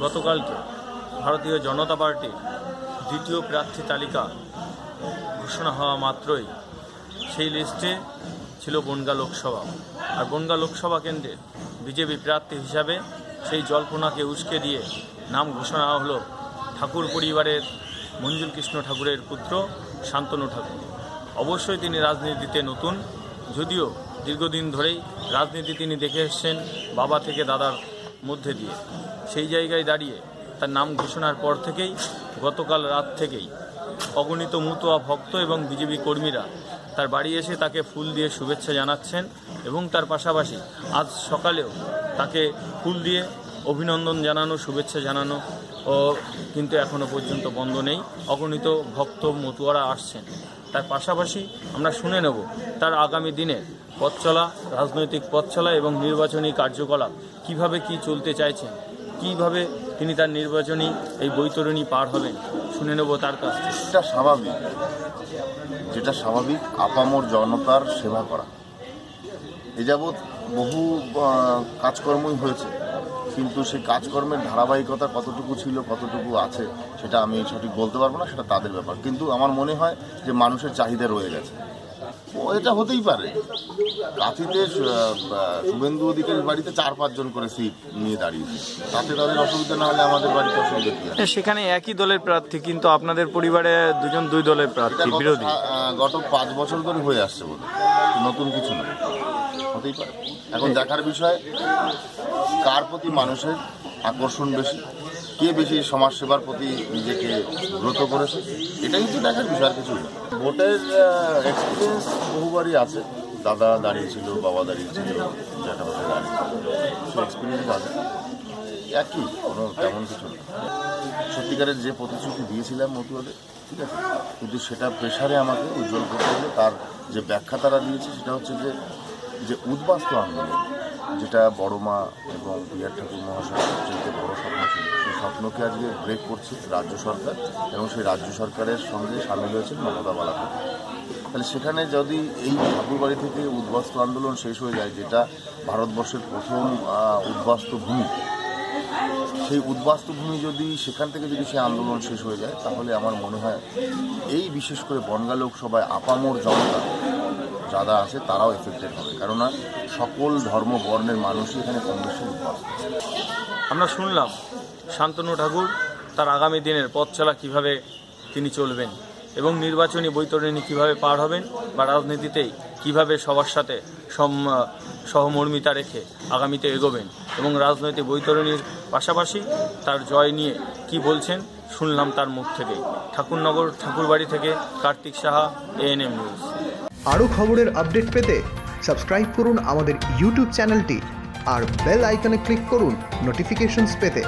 গতকালকে ভারতীয় জনতা পার্টির দ্বিতীয় প্রার্থী তালিকা ঘোষণা হওয়া মাত্রই সেই লিস্টে ছিল বনগাঁ লোকসভা। আর বনগাঁ লোকসভা কেন্দ্রের বিজেপি প্রার্থী হিসাবে সেই জল্পনাকে উস্কে দিয়ে নাম ঘোষণা হলো ঠাকুর পরিবারের মঞ্জুল কৃষ্ণ ঠাকুরের পুত্র শান্তনু ঠাকুর। অবশ্যই তিনি রাজনীতিতে নতুন, যদিও দীর্ঘদিন ধরেই রাজনীতি তিনি দেখে এসছেন বাবা থেকে দাদার মধ্যে দিয়ে। সেই জায়গায় দাঁড়িয়ে তার নাম ঘোষণার পর থেকেই গতকাল রাত থেকেই অগণিত মুতোয়া ভক্ত এবং বিজেপি কর্মীরা তার বাড়ি এসে তাকে ফুল দিয়ে শুভেচ্ছা জানাচ্ছেন এবং তার পাশাপাশি আজ সকালেও তাকে ফুল দিয়ে অভিনন্দন জানানো, শুভেচ্ছা জানানো ও কিন্তু এখনও পর্যন্ত বন্ধ নেই। অগণিত ভক্ত মতুয়ারা আসছেন। তার পাশাপাশি আমরা শুনে নেব তার আগামী দিনের পথ চলা, রাজনৈতিক পথ চলা এবং নির্বাচনী কার্যকলাপ কিভাবে কি চলতে চাইছেন, কিভাবে তিনি তার নির্বাচনী এই বৈতরণী পার হবেন, শুনে নেব তার কাছ থেকে। যেটা স্বাভাবিক আপামর জনতার সেবা করা। এ যাবৎ বহু কাজকর্মই হয়েছে, কিন্তু সেই কাজকর্মের ধারাবাহিকতা কতটুকু ছিল, কতটুকু আছে সেটা আমি সঠিক বলতে পারবো না, সেটা তাদের ব্যাপার। কিন্তু আমার মনে হয় যে মানুষের চাহিদা রয়ে গেছে। এটা হতেই পারে, কাঁথিতে শুভেন্দু অধিকারীর বাড়িতে 4-5 জন করে সিট নিয়ে দাঁড়িয়েছে, তাতে তাদের অসুবিধা না হলে আমাদের বাড়িতে অসুবিধা কি? সেখানে একই দলের প্রার্থী, কিন্তু আপনাদের পরিবারে দুই দলের প্রার্থী বিরোধী। গত 5 বছর ধরে হয়ে আসছে বলে, নতুন কিছু নয়, হতেই পারে। এখন দেখার বিষয় কার প্রতি মানুষের আকর্ষণ বেশি, কে বেশি সমাজসেবার প্রতি নিজেকে ব্রত করেছে, এটাই তো দেখার বিষয়, কিছু না। ভোটের এক্সপিরিয়েন্স বহুবারই আছে, দাদা দাঁড়িয়েছিল, বাবা দাঁড়িয়েছিল, জ্যাঠাবাসা দাঁড়িয়েছিল, সে এক্সপিরিয়েন্স আছে, একই, কোনো তেমন কিছু না। সত্যিকারের যে প্রতিশ্রুতি দিয়েছিলাম মতুয়াদের, ঠিক আছে, কিন্তু সেটা প্রেশারে আমাকে উজ্জ্বল করতে হলে তার যে ব্যাখ্যা তারা দিয়েছে সেটা হচ্ছে যে উদ্বাস্তু আন্দোলন, যেটা বড় মা এবং বিআর ঠাকুর মহাশয়ের সবচেয়ে বড় স্বপ্ন ছিল, সেই স্বপ্নকে আজকে ব্রেক করছে রাজ্য সরকার, এবং সেই রাজ্য সরকারের সঙ্গে সামিল হয়েছেন মমতা বালাকা। তাহলে সেখানে যদি এই ঠাকুরবাড়ি থেকে উদ্বাস্তু আন্দোলন শেষ হয়ে যায়, যেটা ভারতবর্ষের প্রথম উদ্বাস্তু ভূমি, সেই উদ্বাস্তু ভূমি যদি সেখান থেকে যদি সেই আন্দোলন শেষ হয়ে যায়, তাহলে আমার মনে হয় এই বিশেষ করে বনগাঁ লোকসভায় আপামর জনতা যারা আছে তারাও এফেক্টেড হবে, কেননা সকল ধর্ম বর্ণের মানুষই এখানে কম বেশি উদ্বাস্ত। আমরা শুনলাম শান্তনু ঠাকুর তার আগামী দিনের পথ চলা কীভাবে তিনি চলবেন এবং নির্বাচনী বৈতরণী কীভাবে পার হবেন, বা রাজনীতিতেই কীভাবে সবার সাথে সহমর্মিতা রেখে আগামীতে এগোবেন, এবং রাজনৈতিক বৈতরণীর পাশাপাশি তার জয় নিয়ে কি বলছেন শুনলাম তার মুখ থেকেই। ঠাকুরনগর ঠাকুরবাড়ি থেকে কার্তিক সাহা, ANM নিউজ। আরও খবরের আপডেট পেতে সাবস্ক্রাইব করুন আমাদের ইউটিউব চ্যানেলটি আর বেল আইকনে ক্লিক করুন নোটিফিকেশনস পেতে।